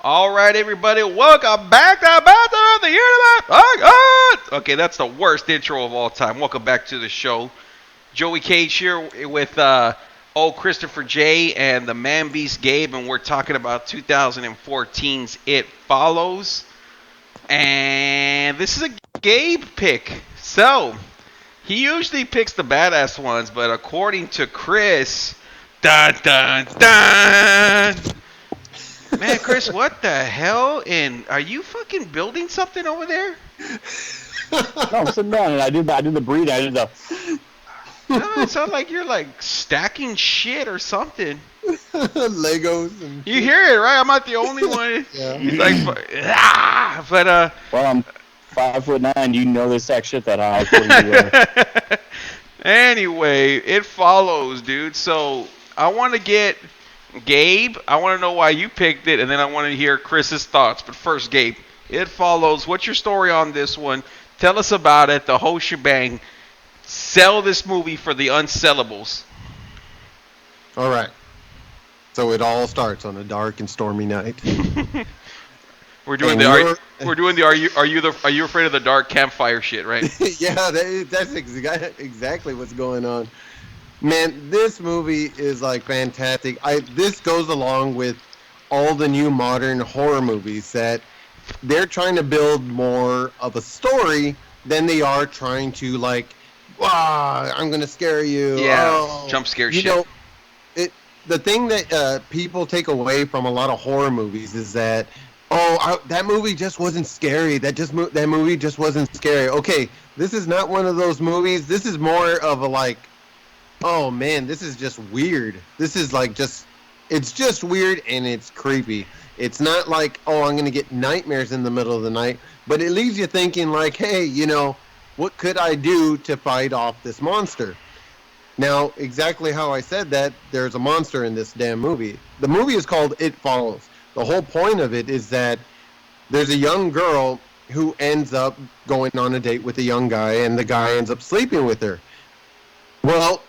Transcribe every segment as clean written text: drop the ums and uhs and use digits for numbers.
All right, everybody, welcome back to Battle of the Universe. Oh, God. Okay, that's the worst intro of all time. Welcome back to the show. Joey Cage here with old Christopher J and the Man Beast Gabe, and we're talking about 2014's It Follows. And this is a Gabe pick. So, he usually picks the badass ones, but according to Chris, dun dun dun. Man, Chris, what the hell? And are you fucking building something over there? No, I'm sitting down and I did the breed. I did the. No, it sounds like you're like stacking shit or something. Legos and You hear it, right? I'm not the only one. Yeah. He's like, ah! But Well, I'm 5'9". You know this stack shit that high. Anyway, It Follows, dude. So I want to get Gabe. I want to know why you picked it, and then I want to hear Chris's thoughts. But first, Gabe, It Follows. What's your story on this one? Tell us about it, the whole shebang. Sell this movie for the unsellables. All right. So it all starts on a dark and stormy night. We're doing are you afraid of the dark campfire shit, right? Yeah, that's exactly what's going on. Man, this movie is like fantastic. This goes along with all the new modern horror movies that they're trying to build more of a story than they are trying to like, I'm gonna scare you. Yeah, jump scare shit. Know, the thing that people take away from a lot of horror movies is that that movie just wasn't scary. That movie just wasn't scary. Okay, this is not one of those movies. This is more of a like, oh man, this is just weird. This is like it's just weird and it's creepy. It's not like, I'm gonna get nightmares in the middle of the night, but it leaves you thinking like, hey, what could I do to fight off this monster? Now, exactly how I said that, there's a monster in this damn movie. The movie is called It Follows. The whole point of it is that there's a young girl who ends up going on a date with a young guy, and the guy ends up sleeping with her. Well,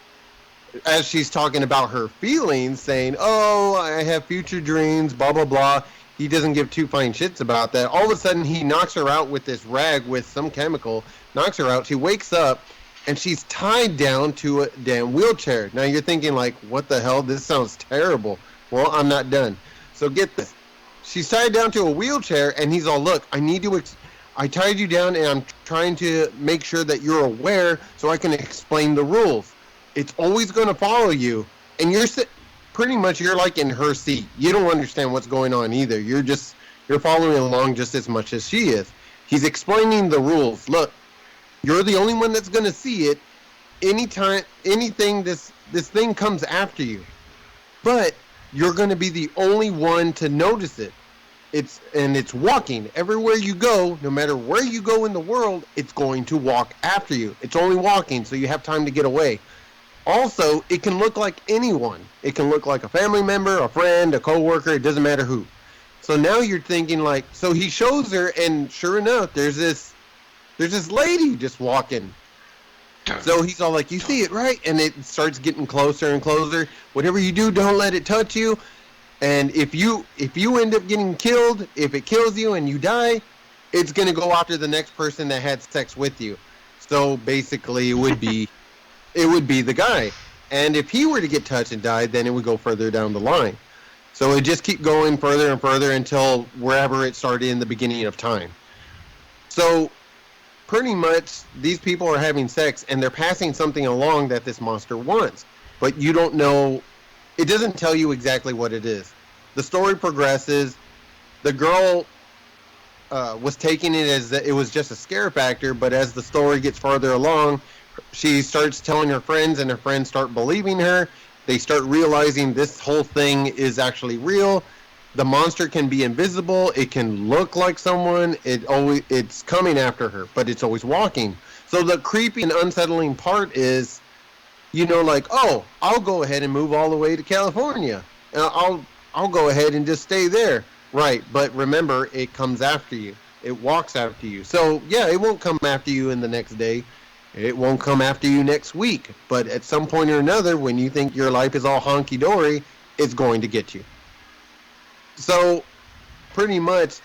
as she's talking about her feelings, saying, I have future dreams, blah, blah, blah, he doesn't give two fine shits about that. All of a sudden, he knocks her out with this rag with some chemical, knocks her out, she wakes up, and she's tied down to a damn wheelchair. Now, you're thinking, like, what the hell? This sounds terrible. Well, I'm not done. So get this. She's tied down to a wheelchair, and he's all, look, I tied you down, and I'm trying to make sure that you're aware so I can explain the rules. It's always going to follow you, and you're like in her seat. You don't understand what's going on either. You're following along just as much as she is. He's explaining the rules. Look, you're the only one that's going to see it. Anything this thing comes after you. But you're going to be the only one to notice it. It's walking. Everywhere you go, no matter where you go in the world, it's going to walk after you. It's only walking, so you have time to get away. Also, it can look like anyone. It can look like a family member, a friend, a coworker, it doesn't matter who. So now you're thinking like, so he shows her, and sure enough, there's this lady just walking. So he's all like, you see it, right? And it starts getting closer and closer. Whatever you do, don't let it touch you. And if you end up getting killed, if it kills you and you die, it's going to go after the next person that had sex with you. So basically, it would be the guy. And if he were to get touched and died, then it would go further down the line. So it just keep going further and further until wherever it started in the beginning of time. So pretty much these people are having sex and they're passing something along that this monster wants. But you don't know. It doesn't tell you exactly what it is. The story progresses. The girl was taking it as that it was just a scare factor, but as the story gets farther along, she starts telling her friends, and her friends start believing her. They start realizing this whole thing is actually real. The monster can be invisible. It can look like someone. It's coming after her, but it's always walking. So the creepy and unsettling part is, like, I'll go ahead and move all the way to California. And I'll go ahead and just stay there. Right, but remember, it comes after you. It walks after you. So, yeah, it won't come after you in the next day. It won't come after you next week. But at some point or another, when you think your life is all honky-dory, it's going to get you. So, pretty much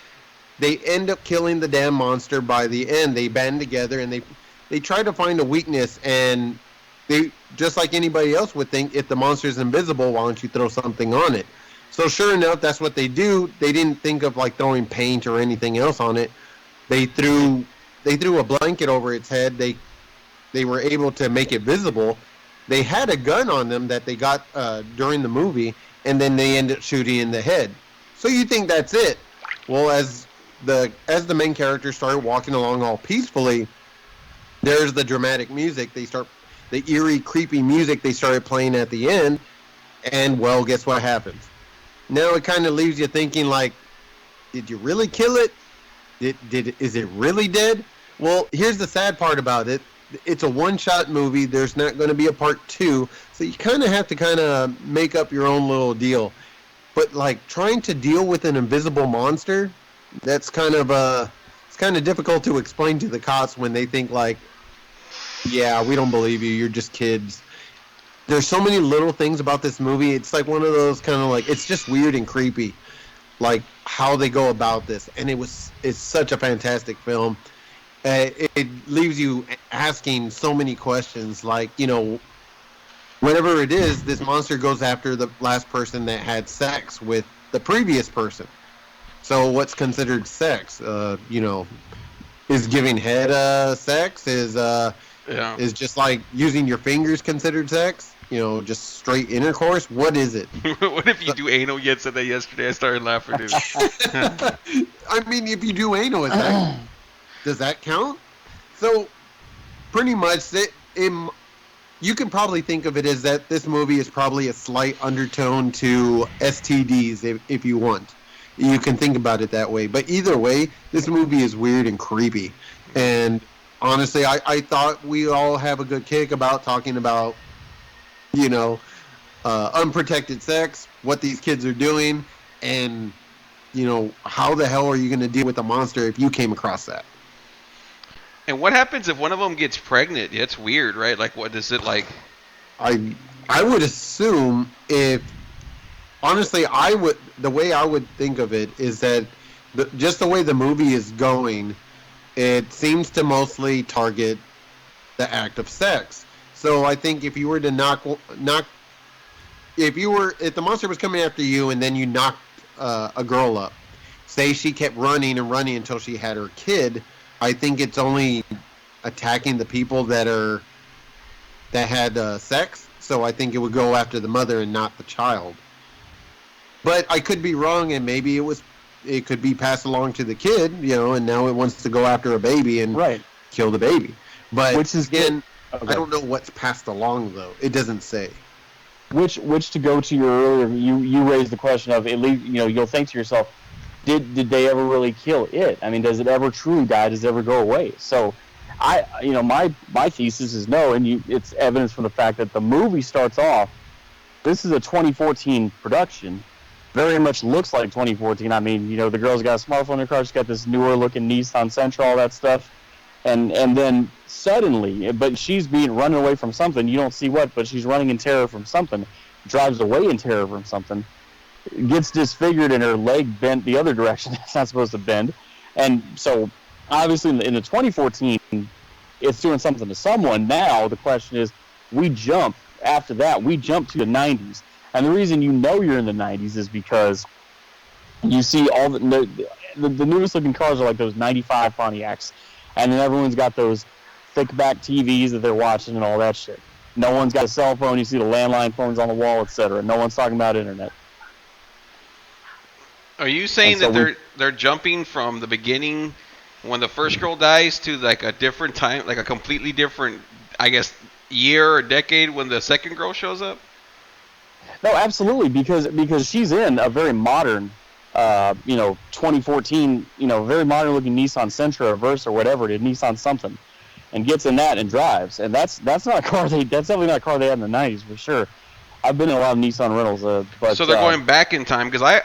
they end up killing the damn monster by the end. They band together and they try to find a weakness, and they, just like anybody else would think, if the monster's invisible, why don't you throw something on it? So sure enough, that's what they do. They didn't think of like throwing paint or anything else on it. They threw a blanket over its head. They were able to make it visible. They had a gun on them that they got during the movie, and then they ended up shooting in the head. So you think that's it. Well, as the main character started walking along all peacefully, there's the dramatic music. The eerie, creepy music they started playing at the end, and well, guess what happens? Now it kind of leaves you thinking, like, did you really kill it? Is it really dead? Well, here's the sad part about it. It's a one-shot movie. There's not going to be a part 2, so you kind of have to make up your own little deal. But like trying to deal with an invisible monster, that's it's kind of difficult to explain to the cops when they think like, yeah, we don't believe you. You're just kids. There's so many little things about this movie. It's like one of those kind of like, it's just weird and creepy, like how they go about this. And it's such a fantastic film. It leaves you asking so many questions, like, whatever it is, this monster goes after the last person that had sex with the previous person. So what's considered sex? Is giving head sex? Is just like using your fingers considered sex? Just straight intercourse? What is it? What if you do anal? You had said that yesterday. I started laughing. I mean, if you do anal, does that count? So, pretty much, you can probably think of it as that this movie is probably a slight undertone to STDs, if you want. You can think about it that way. But either way, this movie is weird and creepy. And honestly, I thought we all have a good kick about talking about, unprotected sex, what these kids are doing, and, how the hell are you going to deal with a monster if you came across that? And what happens if one of them gets pregnant? It's weird, right? Like, what is it like? I would assume honestly, the way I would think of it is that just the way the movie is going, it seems to mostly target the act of sex. So I think if you were to if the monster was coming after you and then you knocked a girl up, say she kept running and running until she had her kid, I think it's only attacking the people that had sex. So I think it would go after the mother and not the child. But I could be wrong, and maybe it could be passed along to the kid, and now it wants to go after a baby and kill the baby. But which is again, okay. I don't know what's passed along though. It doesn't say. Which to go to your earlier, you raised the question of, at least you'll think to yourself, did they ever really kill it? I mean, does it ever truly die? Does it ever go away? So, my thesis is no, and it's evidence from the fact that the movie starts off. This is a 2014 production. Very much looks like 2014. I mean, the girl's got a smartphone in her car. She's got this newer looking Nissan Sentra, all that stuff, and then suddenly, but she's running away from something. You don't see what, but she's running in terror from something. Drives away in terror from something. Gets disfigured and her leg bent the other direction. It's not supposed to bend. And so, obviously, in the 2014, it's doing something to someone. Now, the question is, after that, we jump to the 90s. And the reason you're in the 90s is because you see all the newest looking cars are like those 95 Pontiacs. And then everyone's got those thick back TVs that they're watching and all that shit. No one's got a cell phone. You see the landline phones on the wall, etc. No one's talking about internet. Are you saying that they're jumping from the beginning when the first girl dies to like a different time, like a completely different, I guess, year or decade when the second girl shows up? No, absolutely, because she's in a very modern, 2014, very modern looking Nissan Sentra or Versa or whatever it is, Nissan something, and gets in that and drives, and that's not a car that's definitely not a car they had in the 90s for sure. I've been in a lot of Nissan rentals, but so they're going back in time because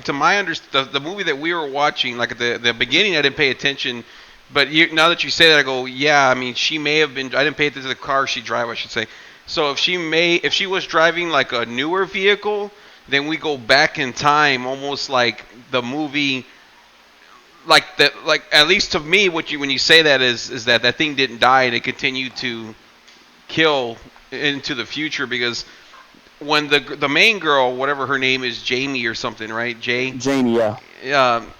to my understanding, the movie that we were watching, like at the beginning, I didn't pay attention, but now that you say that, I go, yeah. I mean, she may have been. I didn't pay attention to the car she drive, I should say. So if she was driving like a newer vehicle, then we go back in time, almost like the movie, like that, like at least to me, what you when you say that is that that thing didn't die and it continued to kill into the future because when the main girl, whatever her name is, Jamie or something, right? Jamie, yeah. Um,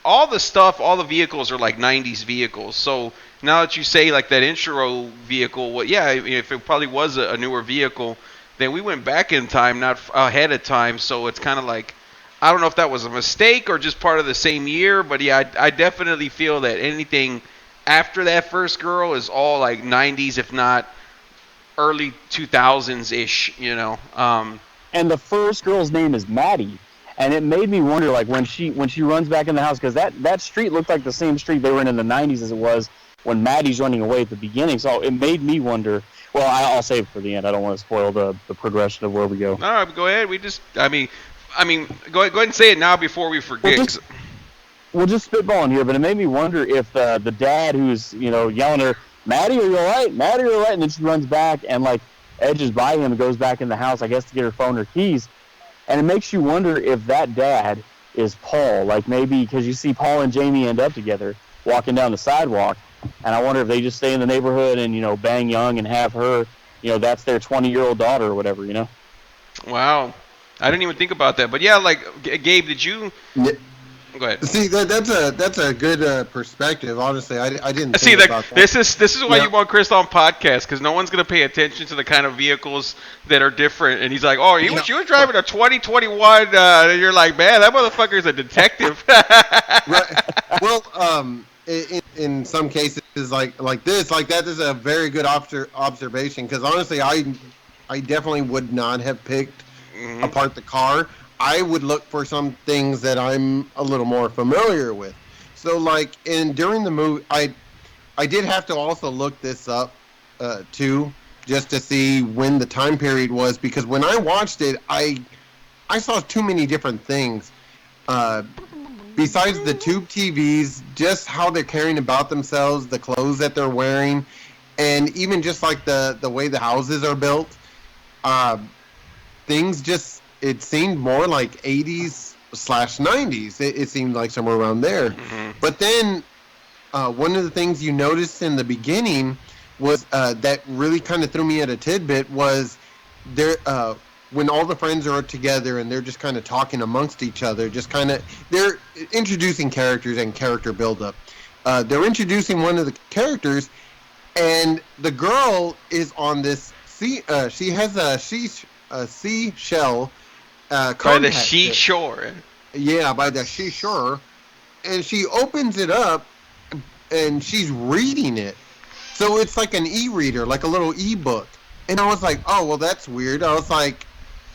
all the stuff, all the vehicles are like 90s vehicles. So now that you say like that intro vehicle, well, yeah, I mean, if it probably was a newer vehicle, then we went back in time, not ahead of time. So it's kind of like, I don't know if that was a mistake or just part of the same year, but yeah, I definitely feel that anything after that first girl is all like 90s, if not early 2000s ish, you know. And the first girl's name is Maddie. And it made me wonder, like, when she runs back in the house, because that street looked like the same street they were in the 90s as it was when Maddie's running away at the beginning. So it made me wonder. Well, I'll save it for the end. I don't want to spoil the progression of where we go. All right, go ahead. I mean, go ahead and say it now before we forget. We'll just spitballing here, but it made me wonder if the dad who's, yelling at her, Maddie, are you all right? Maddie, are you all right? And then she runs back and, like, edges by him and goes back in the house, I guess, to get her phone or keys. And it makes you wonder if that dad is Paul. Like, maybe because you see Paul and Jamie end up together walking down the sidewalk. And I wonder if they just stay in the neighborhood and, bang young and have her, that's their 20-year-old daughter or whatever, Wow. I didn't even think about that. But, yeah, like, Gabe, did you... Yeah. Go ahead. See, that's a good perspective. Honestly, I didn't think about that. This is why you want Chris on podcast, because no one's gonna pay attention to the kind of vehicles that are different. And he's like, "Oh, you were driving a 2021." You're like, "Man, that motherfucker's a detective." Right. Well, in some cases, like that is a very good observation. Because honestly, I definitely would not have picked apart the car. I would look for some things that I'm a little more familiar with. So, like, during the movie, I did have to also look this up, too, just to see when the time period was, because when I watched it, I saw too many different things. Besides the tube TVs, just how they're carrying about themselves, the clothes that they're wearing, and even just, like, the way the houses are built, things just... It seemed more like 80s/90s. It seemed like somewhere around there. Mm-hmm. But then one of the things you noticed in the beginning was that really kind of threw me at a tidbit was there when all the friends are together and they're just kind of talking amongst each other, they're introducing characters and character buildup. They're introducing one of the characters, and the girl is on this she has a seashell. By the seashore. Yeah, by the seashore. And she opens it up, and she's reading it. So it's like an e-reader, like a little e-book. And I was like, oh, well, that's weird. I was like,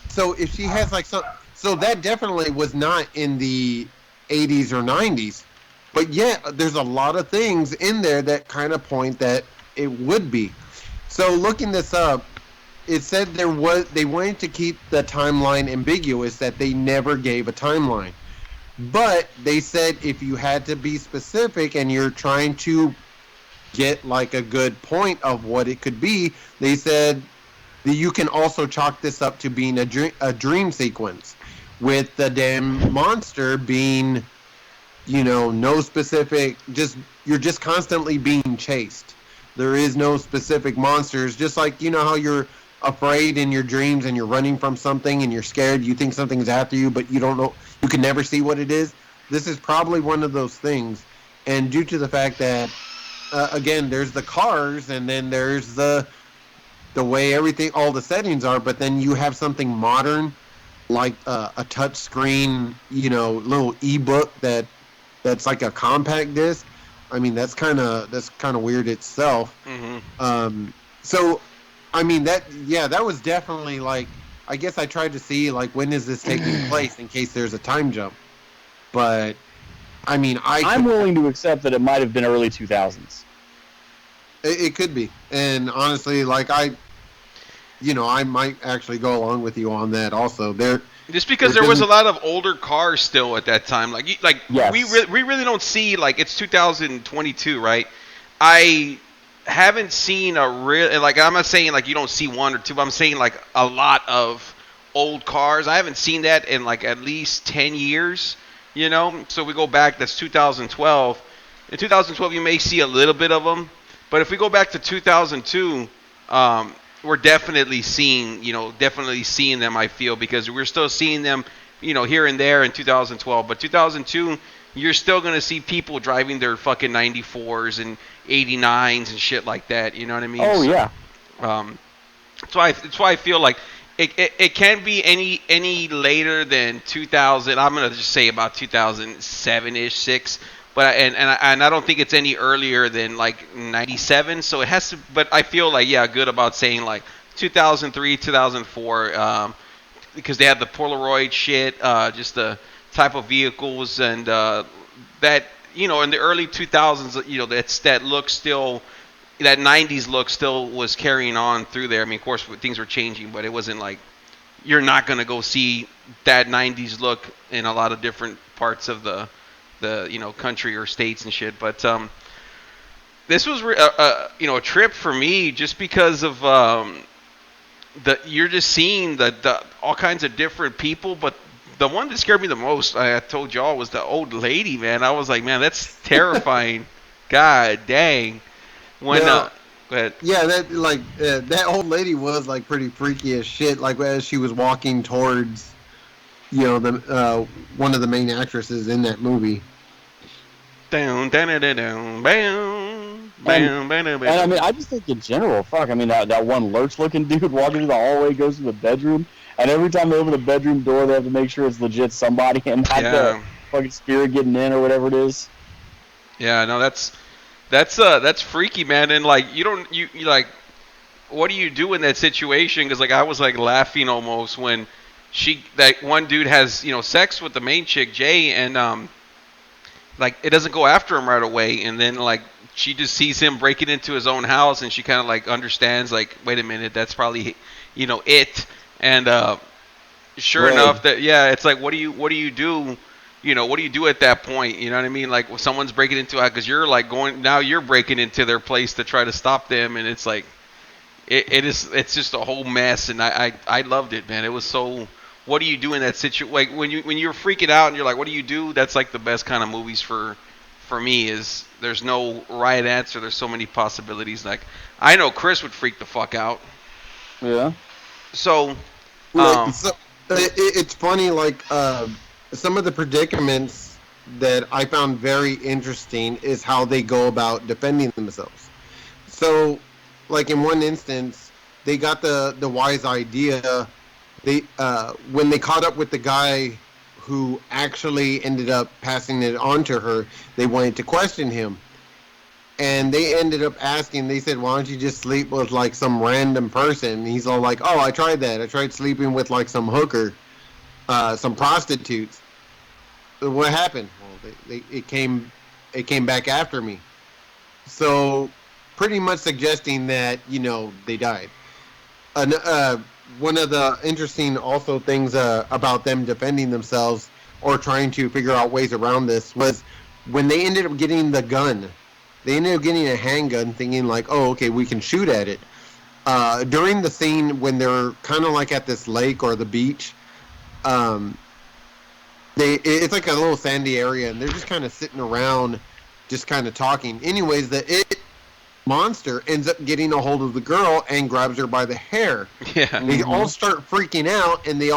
so if she has like so that definitely was not in the 80s or 90s. But yet, there's a lot of things in there that kind of point that it would be. So looking this up, it said they wanted to keep the timeline ambiguous, that they never gave a timeline. But they said if you had to be specific and you're trying to get like a good point of what it could be, they said that you can also chalk this up to being a dream sequence, with the damn monster being, no specific, you're just constantly being chased. There is no specific monsters, just like, how you're afraid in your dreams and you're running from something and you're scared, you think something's after you, but you don't know, you can never see what it is. This is probably one of those things. And due to the fact that again, there's the cars, and then there's the way everything, all the settings are, but then you have something modern like a touch screen, little ebook that's like a compact disc. I mean, that's kind of weird itself. So I mean, that was definitely, like, I guess I tried to see, like, when is this taking place in case there's a time jump. But, I mean, I'm willing to accept that it might have been early 2000s. It could be. And honestly, like, I might actually go along with you on that also. Just because there was a lot of older cars still at that time. Yes. we really don't see, like, it's 2022, right? I haven't seen a real, like, I'm not saying like you don't see one or two, but I'm saying like a lot of old cars. I haven't seen that in like at least 10 years, you know. So we go back, that's 2012. In 2012, you may see a little bit of them, but if we go back to 2002, we're definitely seeing them. I feel, because we're still seeing them, here and there in 2012. But 2002, you're still gonna see people driving their fucking 94s and 89s and shit like that. You know what I mean? Oh, So, yeah. That's why I feel like it can't be any later than 2000. I'm gonna just say about 2007-ish, 6. But I don't think it's any earlier than like 97. So it has to. But I feel like, yeah, good about saying like 2003, 2004, because they had the Polaroid shit, just the type of vehicles, and that, in the early 2000s, that look still. That 90s look still was carrying on through there. I mean, of course, things were changing, but it wasn't like you're not going to go see that 90s look in a lot of different parts of the country or states and shit. But this was a trip for me, just because of you're just seeing the all kinds of different people. But the one that scared me the most, I told y'all, was the old lady, man. I was like, man, that's terrifying. God dang. When Yeah. go ahead. Yeah, that old lady was like pretty freaky as shit. Like as she was walking towards, the one of the main actresses in that movie. Down, down, down, down, bam, bam, bam, bam. And I mean, I just think in general, fuck. I mean, that one lurch-looking dude walking through the hallway goes to the bedroom, and every time they open the bedroom door, they have to make sure it's legit somebody and not the fucking spirit getting in or whatever it is. Yeah, no, that's freaky, man. And like, you like, what do you do in that situation? Because like, I was like laughing almost when that one dude has sex with the main chick, Jay, and like, it doesn't go after him right away, and then like, she just sees him breaking into his own house, and she kind of like understands, like, wait a minute, that's probably it. And sure enough, that it's like, what do you do? What do you do at that point? You know what I mean? Like, when someone's breaking into it, because you're like you're breaking into their place to try to stop them, and it's like, it's just a whole mess. And I loved it, man. It was so. What do you do in that situation? Like, when you're freaking out and you're like, what do you do? That's like the best kind of movies for me. Is there's no right answer. There's so many possibilities. Like, I know Chris would freak the fuck out. Yeah. So, it's funny, like some of the predicaments that I found very interesting is how they go about defending themselves. So, like in one instance, they got the wise idea. They when they caught up with the guy who actually ended up passing it on to her, they wanted to question him. And they ended up asking, they said, why don't you just sleep with like some random person? And he's all like, oh, I tried that. I tried sleeping with like some hooker, some prostitutes. What happened? Well, it came back after me. So pretty much suggesting that, they died. One of the interesting also things about them defending themselves or trying to figure out ways around this was when they ended up getting the gun. They ended up getting a handgun, thinking like, oh, okay, we can shoot at it. During the scene when they're kind of like at this lake or the beach, it's like a little sandy area, and they're just kind of sitting around, just kind of talking. Anyways, the monster ends up getting a hold of the girl and grabs her by the hair. Yeah. They all start freaking out, and they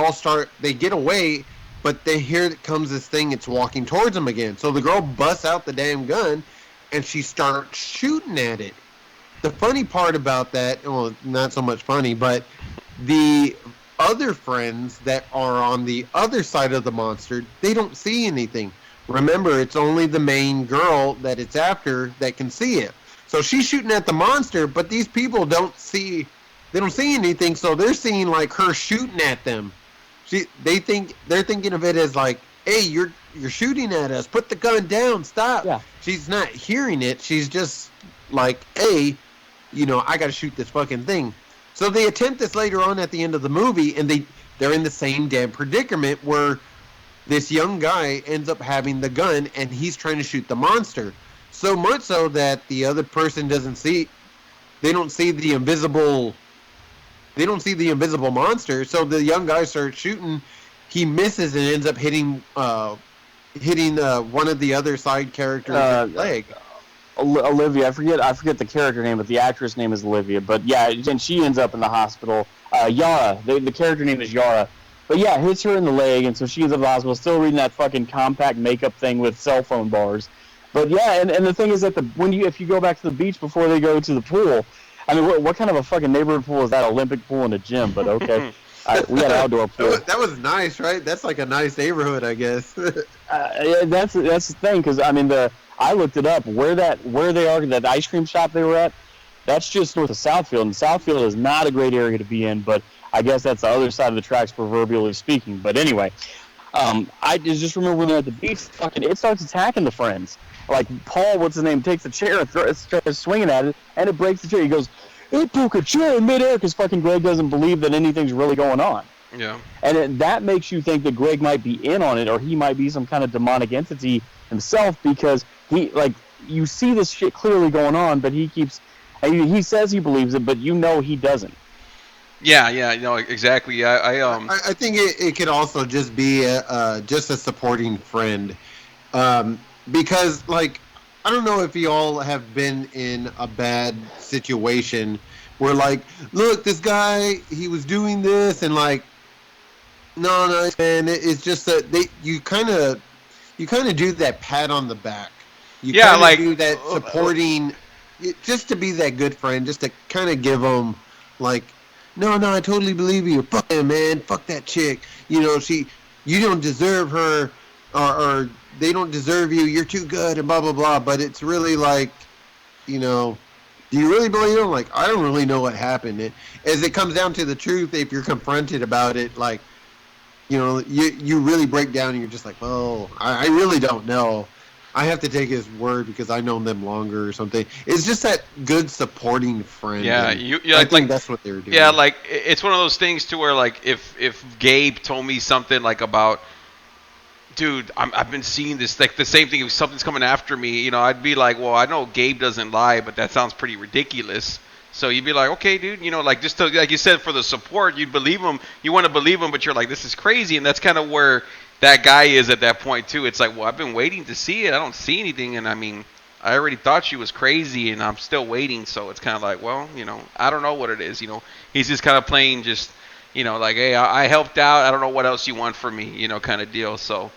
get away, but they hear that comes this thing, it's walking towards them again. So the girl busts out the damn gun, and she starts shooting at it. The funny part about that, well, not so much funny, but the other friends that are on the other side of the monster, they don't see anything. Remember, it's only the main girl that it's after that can see it. So she's shooting at the monster, but these people don't see anything, so they're seeing like her shooting at them. They're thinking of it as like, hey, you're shooting at us, put the gun down, stop. Yeah. She's not hearing it, she's just like, hey, I gotta shoot this fucking thing. So they attempt this later on at the end of the movie, and they're in the same damn predicament where this young guy ends up having the gun, and he's trying to shoot the monster. So much so that the other person they don't see the invisible they don't see the invisible monster. So the young guy starts shooting. He misses and ends up hitting one of the other side characters in the leg. Olivia, I forget the character name, but the actress name is Olivia. But yeah, and she ends up in the hospital. Yara, the character name is Yara. But yeah, hits her in the leg, and so she ends up in the hospital, still reading that fucking compact makeup thing with cell phone bars. But yeah, and the thing is that if you go back to the beach before they go to the pool, I mean, what kind of a fucking neighborhood pool is that? Olympic pool in a gym, but okay. We got an outdoor pool. That was nice, right? That's like a nice neighborhood, I guess. Yeah, that's the thing, because I mean I looked it up where they are, that ice cream shop they were at. That's just north of Southfield, and Southfield is not a great area to be in, but I guess that's the other side of the tracks, proverbially speaking. But anyway, I just remember when they're at the beach, it starts attacking the friends. Like Paul, what's his name, takes a chair and starts swinging at it, and it breaks the chair. He goes, "It broke a chair in midair," because fucking Greg doesn't believe that anything's really going on. Yeah. And that makes you think that Greg might be in on it, or he might be some kind of demonic entity himself, because you see this shit clearly going on, but he says he believes it, but he doesn't. Yeah, exactly. I think it could also just be just a supporting friend, because I don't know if you all have been in a bad situation where look, this guy, he was doing this, and no, and it's just that you kind of do that pat on the back. You do that supporting, just to be that good friend, just to kind of give them no, I totally believe you. Fuck him, man. Fuck that chick. You don't deserve her, or they don't deserve you. You're too good, and blah blah blah. But it's really do you really believe them? I don't really know what happened. As it comes down to the truth, if you're confronted about it, you really break down, and you're just oh, I really don't know. I have to take his word because I know them longer or something. It's just that good supporting friend. Yeah, I think that's what they were doing. Yeah, it's one of those things to where if Gabe told me something about, dude, I've been seeing this, the same thing, if something's coming after me, I'd be well, I know Gabe doesn't lie, but that sounds pretty ridiculous. So you'd be okay, dude, just to, like you said, for the support, you'd believe him. You want to believe him, but you're this is crazy, and that's kind of where that guy is at that point too. It's well, I've been waiting to see it. I don't see anything, and I mean, I already thought she was crazy, and I'm still waiting. So it's kind of well, I don't know what it is. He's just kind of playing, just hey, I helped out. I don't know what else you want from me, kind of deal. So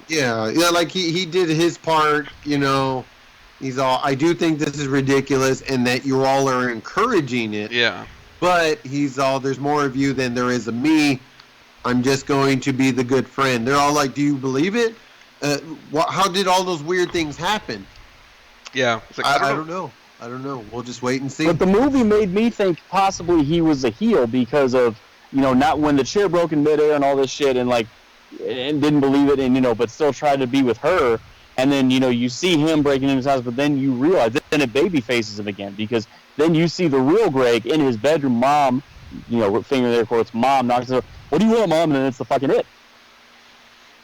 yeah, he did his part. He's all, I do think this is ridiculous, and that you all are encouraging it. Yeah. But he's all, there's more of you than there is of me. I'm just going to be the good friend. They're all do you believe it? How did all those weird things happen? Yeah. I don't know. I don't know. We'll just wait and see. But the movie made me think possibly he was a heel because of, not when the chair broke in midair and all this shit, and and didn't believe it, and but still tried to be with her. And then, you see him breaking into his house, but then you realize, then it baby faces him again, because then you see the real Greg in his bedroom. Mom, finger in air quotes, mom knocks on the door. What do you want, Mom? And then it's the fucking it.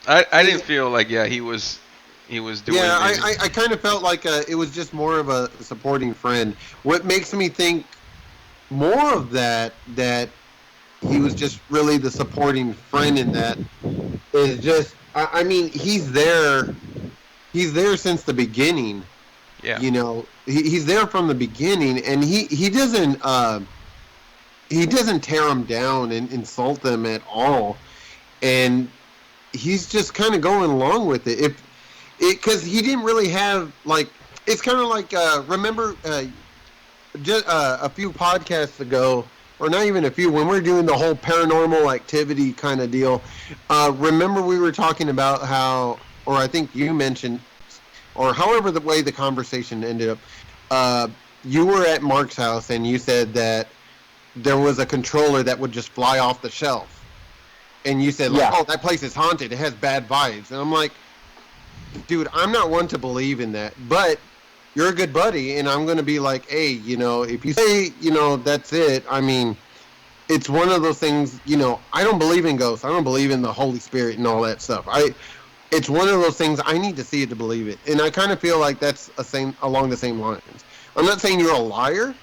I didn't feel he was doing. Yeah, I kind of felt it was just more of a supporting friend. What makes me think more of that he was just really the supporting friend in that is just, I mean, he's there since the beginning. Yeah. He's there from the beginning, and he doesn't tear them down and insult them at all, and he's just kind of going along with it. Because he didn't really have it's kind of remember just a few podcasts ago, or not even a few, when we were doing the whole paranormal activity kind of deal. Remember we were talking about how, or I think you mentioned, or however the way the conversation ended up, you were at Mark's house and you said that there was a controller that would just fly off the shelf. And you said, oh, that place is haunted. It has bad vibes. And I'm like, dude, I'm not one to believe in that. But you're a good buddy, and I'm going to be hey, if you say, that's it, I mean, it's one of those things, I don't believe in ghosts. I don't believe in the Holy Spirit and all that stuff. It's one of those things, I need to see it to believe it. And I kind of feel that's along the same lines. I'm not saying you're a liar,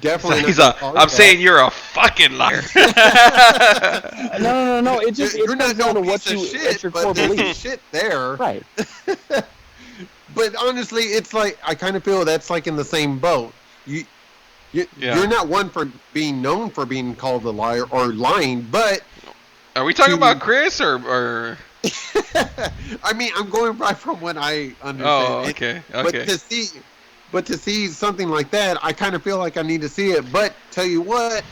Definitely. I'm saying you're a fucking liar. No. It just you're comes not down to no what piece of you shit, what's your core but there's belief. shit there. Right. But honestly, it's like I kind of feel that's like in the same boat. You're not one for being known for being called a liar or lying, but are we talking about Chris or? I mean, I'm going by from what I understand. Oh, okay. But to see something like that, I kind of feel like I need to see it. But tell you what,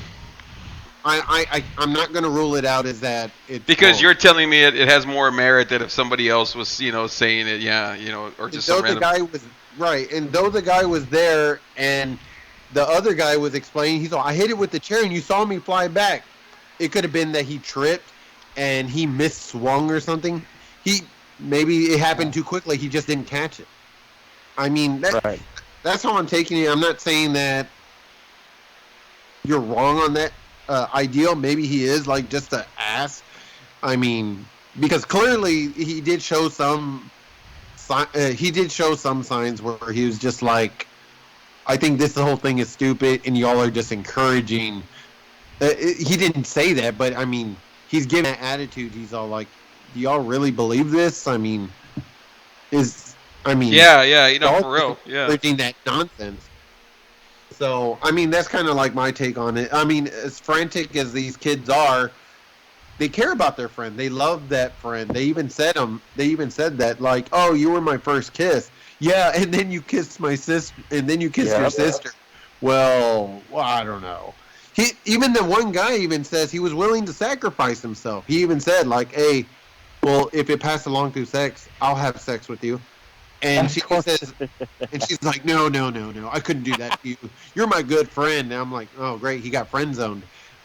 I'm not going to rule it out as that. Because you're telling me it has more merit than if somebody else was, saying it, or just some random. The guy was right, and though the guy was there, and the other guy was explaining, he's like, I hit it with the chair, and you saw me fly back. It could have been that he tripped and he swung or something. Maybe it happened too quickly. He just didn't catch it. I mean, that's how I'm taking it. I'm not saying that you're wrong on that ideal. Maybe he is like just an ass. I mean, because clearly he did show some signs where he was just like, I think this whole thing is stupid, and y'all are just encouraging. He didn't say that, but I mean, he's giving that attitude. He's all like, "Do y'all really believe this?" I mean, yeah, for real, yeah, encouraging that nonsense. So, I mean, that's kind of like my take on it. I mean, as frantic as these kids are, they care about their friend. They love that friend. They even said that, like, "Oh, you were my first kiss." Yeah, and then you kissed my sister, and then you kissed your sister. Well, I don't know. Even the one guy even says he was willing to sacrifice himself. He even said, like, "Hey, well, if it passed along through sex, I'll have sex with you." And she says, and she's like, "No, I couldn't do that to you. You're my good friend." And I'm like, "Oh, great, he got friend zoned."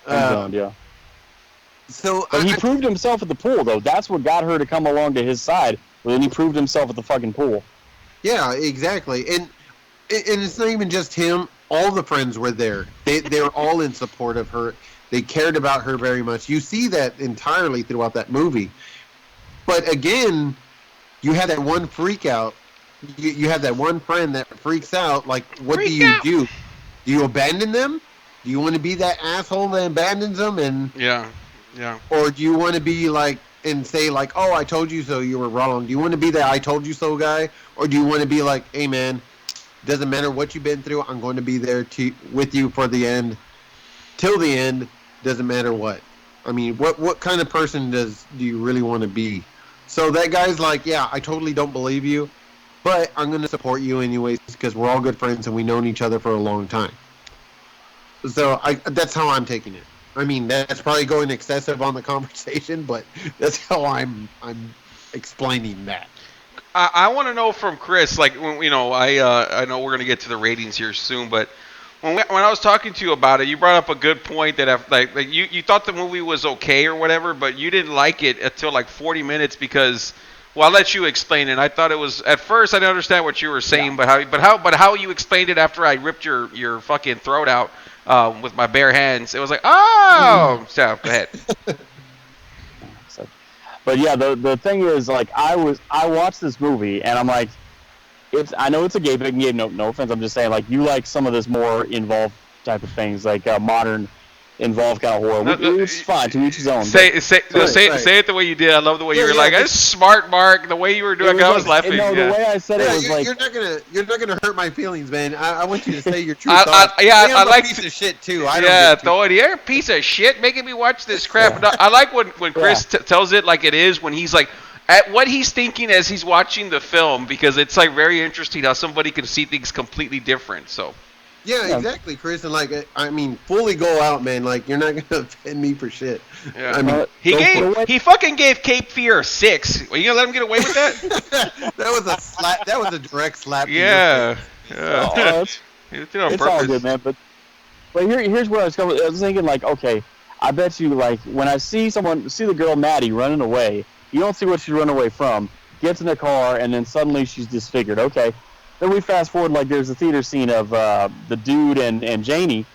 Yeah. So, but he proved himself at the pool, though. That's what got her to come along to his side. When he proved himself at the fucking pool. Yeah, exactly. And it's not even just him. All the friends were there. They're all in support of her. They cared about her very much. You see that entirely throughout that movie. But again, you had that one freak out. You have that one friend that freaks out. Like, what do you do? Do you abandon them? Do you want to be that asshole that abandons them? And yeah. Or do you want to be like and say like, "Oh, I told you so. You were wrong." Do you want to be that "I told you so" guy, or do you want to be like, "Hey, man, doesn't matter what you've been through. I'm going to be there with you for the end, till the end. Doesn't matter what." I mean, what kind of person do you really want to be? So that guy's like, "Yeah, I totally don't believe you, but I'm going to support you anyways because we're all good friends and we've known each other for a long time." So that's how I'm taking it. I mean, that's probably going excessive on the conversation, but that's how I'm explaining that. I want to know from Chris, like, I know we're going to get to the ratings here soon, but when I was talking to you about it, you brought up a good point that you thought the movie was okay or whatever, but you didn't like it until like 40 minutes because, well, I'll let you explain it. I thought it was, at first I didn't understand what you were saying, yeah. but how you explained it after I ripped your fucking throat out with my bare hands, it was like, oh, so go ahead. But yeah, the thing is, like, I watched this movie and I'm like, I know it's a gay big game. No offense. I'm just saying, like, you like some of this more involved type of things, like modern involved kind of horror, which is fine, to each his own. Say it the way you did. I love the way you were like, "That's smart, Mark." The way you were doing, I was laughing. No, the way I said it was like, you're not gonna hurt my feelings, man. I want you to say your true thoughts. I like piece of shit too. You're a piece of shit making me watch this crap. Yeah. I like when Chris tells it like it is, when he's like at what he's thinking as he's watching the film, because it's like very interesting how somebody can see things completely different. So. Yeah, exactly, Chris. And like, I mean, fully go out, man. Like, you're not gonna offend me for shit. Yeah. I mean, he fucking gave Cape Fear a 6. Are you gonna let him get away with that? That was a slap. That was a direct slap. Yeah. It's all good, man. But here's where I was thinking, like, okay, I bet you, like, when I see the girl Maddie running away, you don't see what she's running away from. Gets in the car, and then suddenly she's disfigured. Okay. Then we fast forward, like, there's a theater scene of the dude and Janie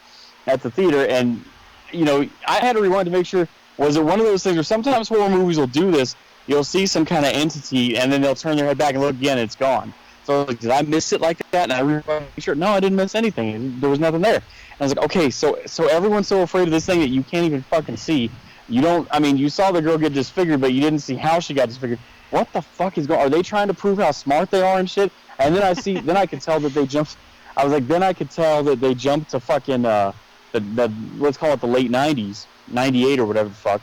at the theater, and, I had to rewind to make sure, was it one of those things where sometimes horror movies will do this, you'll see some kind of entity, and then they'll turn their head back and look again, and it's gone. So, like, did I miss it like that? And I rewind to make sure, no, I didn't miss anything. There was nothing there. I was like, okay, so everyone's so afraid of this thing that you can't even fucking see. You don't. I mean, you saw the girl get disfigured, but you didn't see how she got disfigured. What the fuck is going? Are they trying to prove how smart they are and shit? And then then I could tell that they jumped. I was like, then I could tell that they jumped to fucking the let's call it the late '90s, '98 or whatever the fuck.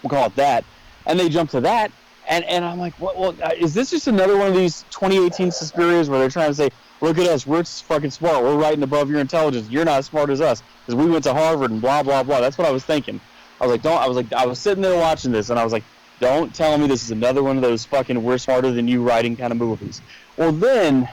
We'll call it that. And they jumped to that, and I'm like, what? Well, is this just another one of these 2018 Suspirias where they're trying to say, look at us, we're fucking smart, we're right above your intelligence, you're not as smart as us because we went to Harvard and blah blah blah. That's what I was thinking. I was sitting there watching this, and I was like, don't tell me this is another one of those fucking we're smarter than you writing kind of movies. Well, then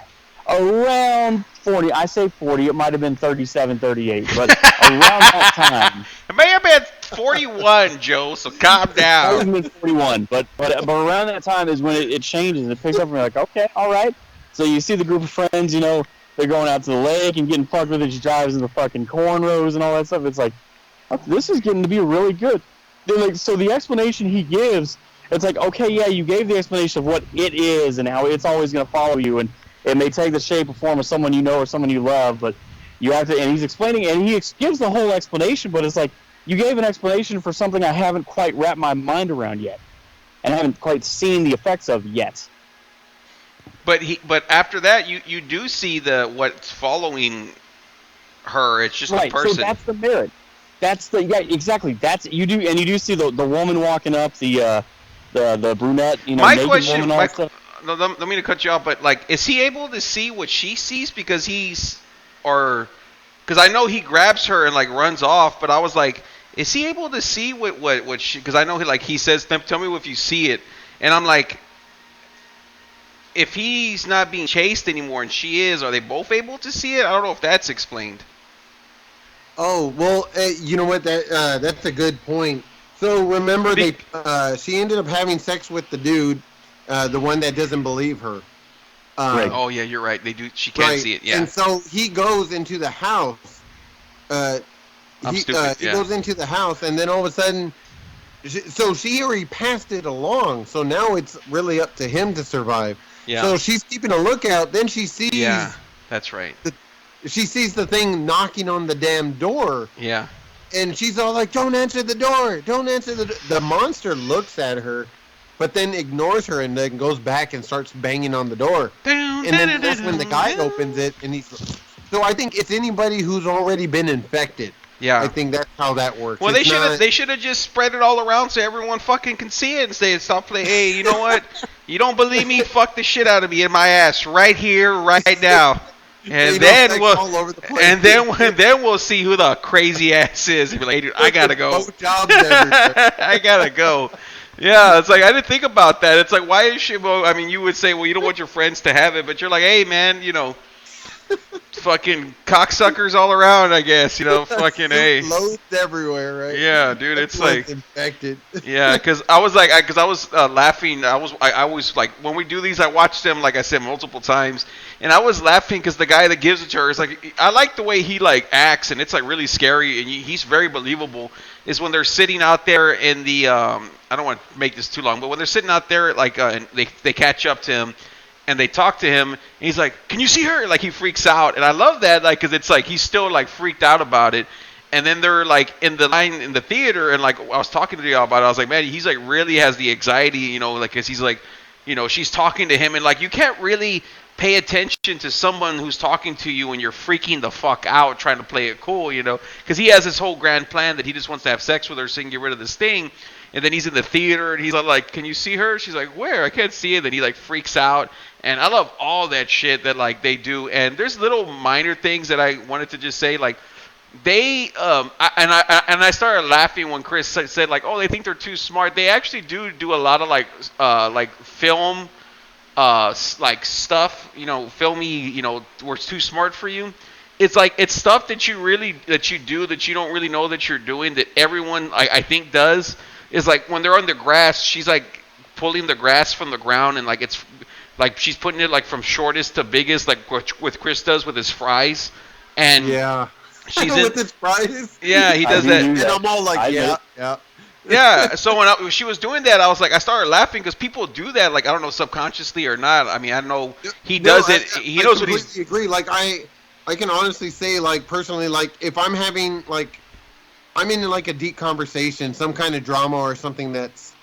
around 40, I say 40, it might have been 37, 38, but around that time. It may have been 41, Joe, so calm down. It might have been 41, but around that time is when it changes. It picks up, and you're like, okay, all right. So you see the group of friends, you know, they're going out to the lake and getting fucked with it. She drives in the fucking cornrows and all that stuff. It's like, oh, this is getting to be really good. Like, so the explanation he gives, it's like, okay, yeah, you gave the explanation of what it is and how it's always going to follow you, and it may take the shape or form of someone you know or someone you love, but you have to, and he's explaining, and he gives the whole explanation, but it's like, you gave an explanation for something I haven't quite wrapped my mind around yet, and I haven't quite seen the effects of yet. But after that, you do see what's following her. It's just a person. So that's the merit. Exactly. You do see the woman walking up, the brunette, you know, naked question, woman, all that stuff. No, let me cut you off, but like, is he able to see what she sees because I know he grabs her and like runs off, but I was like, is he able to see what she? Because I know he says, tell me if you see it, and I'm like, if he's not being chased anymore and she is, are they both able to see it? I don't know if that's explained. Oh, well, you know what? That's a good point. So remember, she ended up having sex with the dude, the one that doesn't believe her. Right. Oh yeah, you're right. They do. She can't see it. Yeah. And so he goes into the house. He goes into the house, and then all of a sudden, so she already passed it along. So now it's really up to him to survive. Yeah. So she's keeping a lookout. Then she sees. Yeah, that's right. She sees the thing knocking on the damn door. Yeah. And she's all like, "Don't answer the door! Don't answer the." The monster looks at her, but then ignores her and then goes back and starts banging on the door. And then that's when the guy opens it, and he's. So I think it's anybody who's already been infected. Yeah. I think that's how that works. Well, they should have just spread it all around so everyone fucking can see it and say, stop playing. Hey, you know what? You don't believe me? Fuck the shit out of me in my ass right here, right now. And then we'll see who the crazy ass is. And be like, hey, dude, I gotta go. I gotta go. Yeah, it's like I didn't think about that. It's like, why is shit? Well, I mean, you would say, well, you don't want your friends to have it, but you're like, hey, man, you know. Fucking cocksuckers all around, I guess. You know, fucking A. Loads everywhere, right? Yeah, dude, it's like infected. Yeah, because I was like, laughing. I always like when we do these. I watch them, like I said, multiple times, and I was laughing because the guy that gives it to her is like, I like the way he like acts, and it's like really scary, and he's very believable. Is when they're sitting out there in the I don't want to make this too long, but when they're sitting out there, like, and they catch up to him. And they talk to him, and he's like, "Can you see her?" Like he freaks out, and I love that, like, because it's like he's still like freaked out about it. And then they're like in the line in the theater, and like I was talking to y'all about it, I was like, man, he's like really has the anxiety, you know, like, because he's like, you know, she's talking to him, and like you can't really pay attention to someone who's talking to you when you're freaking the fuck out trying to play it cool, you know, because he has this whole grand plan that he just wants to have sex with her so he can get rid of this thing. And then he's in the theater, and he's like, "Can you see her?" She's like, "Where? I can't see it." Then he like freaks out, and I love all that shit that like they do. And there's little minor things that I wanted to just say, like they I started laughing when Chris said like, "Oh, they think they're too smart." They actually do a lot of like film like stuff, you know, filmy, you know, where it's too smart for you. It's like it's stuff that you do that you don't really know that you're doing that everyone I think does. Is like when they're on the grass, she's like pulling the grass from the ground, and like it's like she's putting it like from shortest to biggest, like what Chris does with his fries. And yeah, she's with his fries. Yeah, he does that. And I'm all like, yeah. Yeah. So when she was doing that, I started laughing because people do that. Like I don't know subconsciously or not. I mean, I don't know he does it. He knows what he's. I agree. Like I can honestly say, like, personally, like, if I'm having, like, I'm in, like, a deep conversation, some kind of drama or something that's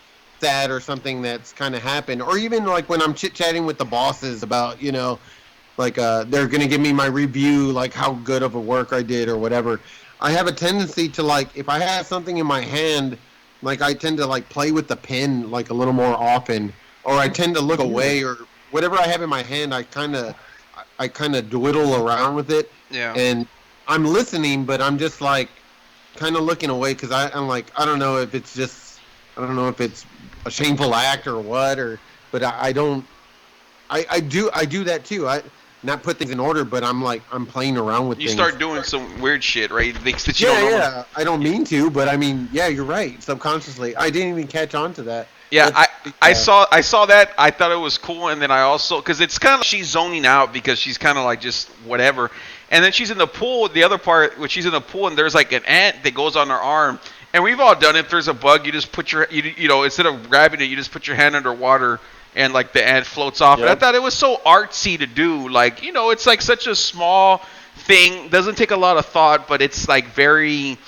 sad or something that's kind of happened, or even, like, when I'm chit-chatting with the bosses about, like, they're going to give me my review, like, how good of a work I did or whatever. I have a tendency to, like, if I have something in my hand, like, I tend to, like, play with the pen, like, a little more often, or I tend to look away, or whatever I have in my hand, I kind of dwiddle around with it, Yeah. and I'm listening, but I'm just like kind of looking away because I'm like, I don't know if it's just, I don't know if it's a shameful act or what, but I don't, I do that too. I not put things in order, but I'm like, I'm playing around with You things. start doing some weird shit, right? Things that you don't know. Yeah, I don't mean to, but I mean, yeah, you're right. Subconsciously, I didn't even catch on to that. Yeah, That's- I saw that. I thought it was cool, and then I also because it's kind of she's zoning out because she's kind of like just whatever, and then she's in the pool. The other part, when she's in the pool, and there's like an ant that goes on her arm, and we've all done it. If there's a bug, you just put your instead of grabbing it, you just put your hand underwater, and like the ant floats off. Yep. And I thought it was so artsy to do. Like it's like such a small thing. Doesn't take a lot of thought, but it's like very.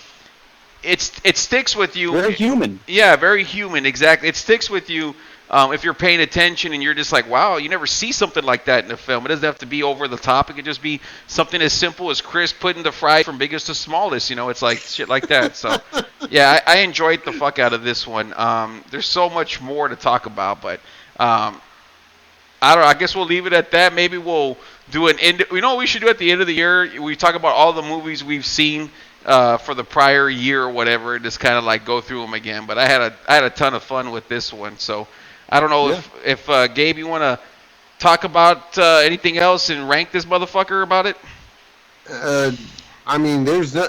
It sticks with you. Very human. Yeah, very human. Exactly. It sticks with you if you're paying attention and you're just like, wow, you never see something like that in a film. It doesn't have to be over the top. It could just be something as simple as Chris putting the fries from biggest to smallest. It's like shit like that. So, yeah, I enjoyed the fuck out of this one. There's so much more to talk about, but I don't know. I guess we'll leave it at that. Maybe we'll do an end. You know what we should do at the end of the year? We talk about all the movies we've seen for the prior year or whatever, and just kind of like go through them again. But I had a ton of fun with this one. So I don't know if Gabe, you want to talk about anything else and rank this motherfucker about it? I mean, there's no.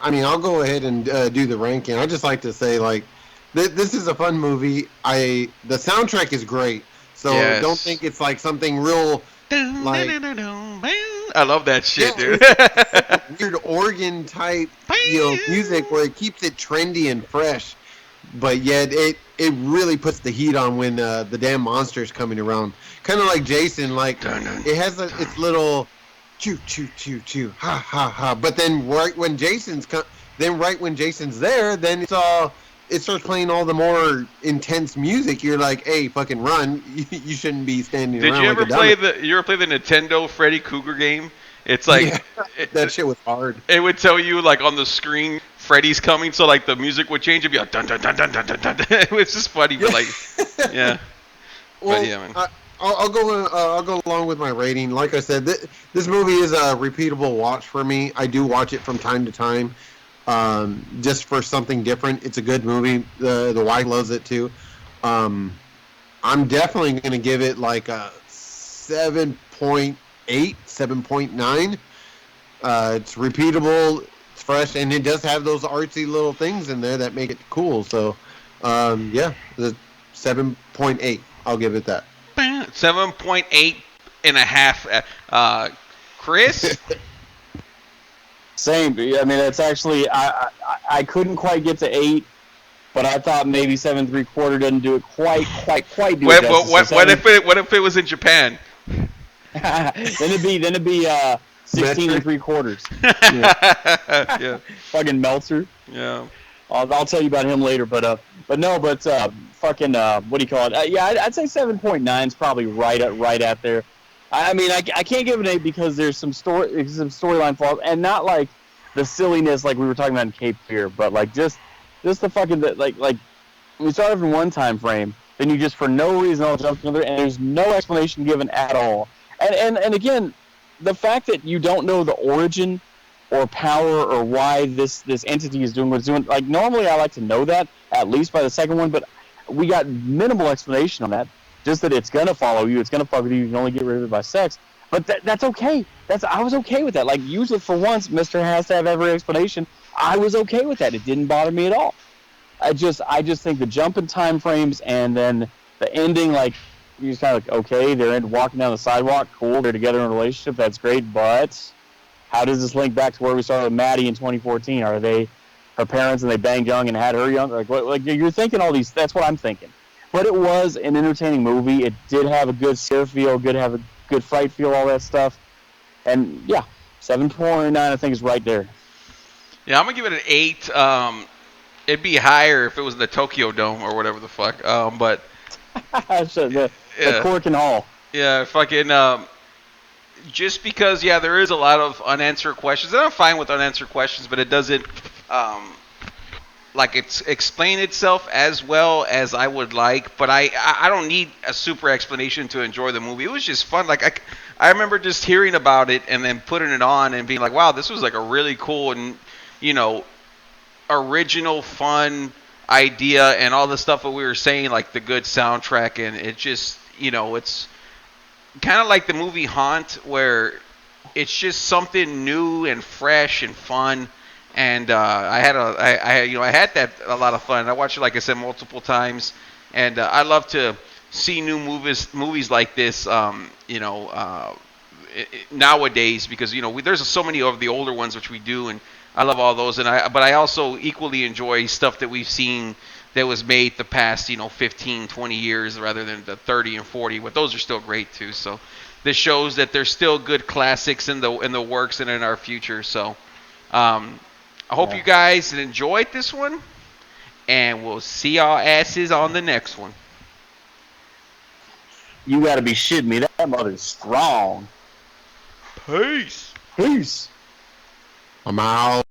I mean, I'll go ahead and do the ranking. I just like to say, like, this is a fun movie. The soundtrack is great, so Yes. don't think it's like something real. Like, I love that shit, Yeah, dude. weird organ type, music where it keeps it trendy and fresh, but yet it really puts the heat on when the damn monster's coming around. Kind of like Jason, like it has its little choo choo choo choo ha ha ha. But then right when Jason's there, then it starts playing all the more intense music. You're like, hey, fucking run! You shouldn't be standing Did around. you like ever a play dummy. the Nintendo Freddy Krueger game? It's like Yeah, that shit was hard. it would tell you like on the screen Freddy's coming, so like the music would change. It'd be like dun dun dun dun dun dun dun. It was just funny, but like yeah. Well, But yeah, man. I'll go along with my rating. Like I said, this movie is a repeatable watch for me. I do watch it from time to time, just for something different. It's a good movie. The wife loves it too. I'm definitely going to give it like a 7.8, 7.9. It's repeatable, it's fresh, and it does have those artsy little things in there that make it cool. So, yeah, the 7.8. I'll give it that. 7.8 and a half. Chris? Same. I mean, it's actually I couldn't quite get to 8, but I thought maybe 7.75 doesn't do it quite do it justice. So What if it was in Japan? then it'd be 16.75. Yeah. Fucking Meltzer. Yeah. I'll tell you about him later, but fucking what do you call it? Yeah, I'd say 7.9 is probably right at there. I mean, I can't give it an 8 because there's some storyline flaws, and not like the silliness like we were talking about in Cape Fear, but like just the fucking like when you start off in one time frame, then you just for no reason all jump to another, and there's no explanation given at all. And again, the fact that you don't know the origin or power or why this entity is doing what it's doing. Like, normally I like to know that, at least by the second one, but we got minimal explanation on that. Just that it's going to follow you, it's going to fuck with you, you can only get rid of it by sex. But that's okay. I was okay with that. Like, usually for once, Mr. has to have every explanation. I was okay with that. It didn't bother me at all. I just think the jump in time frames and then the ending, like, you're just kind of like, okay, they're walking down the sidewalk, cool, they're together in a relationship, that's great, but how does this link back to where we started with Maddie in 2014? Are they her parents and they banged young and had her young? Like, what? Like, you're thinking all these. That's what I'm thinking. But it was an entertaining movie. It did have a good scare feel, have a good fright feel, all that stuff. And yeah, 7.9 I think is right there. Yeah, I'm gonna give it an 8. It'd be higher if it was in the Tokyo Dome or whatever the fuck. But So the yeah, Cork and Hall. yeah, fucking. Just because, yeah, there is a lot of unanswered questions, and I'm fine with unanswered questions, but it doesn't, like, it's explain itself as well as I would like. But I don't need a super explanation to enjoy the movie. It was just fun. Like, I remember just hearing about it and then putting it on and being like, wow, this was like a really cool and, you know, original, fun idea, and all the stuff that we were saying, like the good soundtrack, and it just, you know, it's kind of like the movie Haunt, where it's just something new and fresh and fun. And I had that a lot of fun. I watched it, like I said, multiple times, and I love to see new movies like this. Nowadays, because there's so many of the older ones which we do, and I love all those. But I also equally enjoy stuff that we've seen that was made the past 15, 20 years rather than the 30 and 40. But those are still great too. So this shows that there's still good classics in the works and in our future. So I hope you guys enjoyed this one, and we'll see y'all asses on the next one. You gotta be shitting me. That mother's strong. Peace. Peace. I'm out.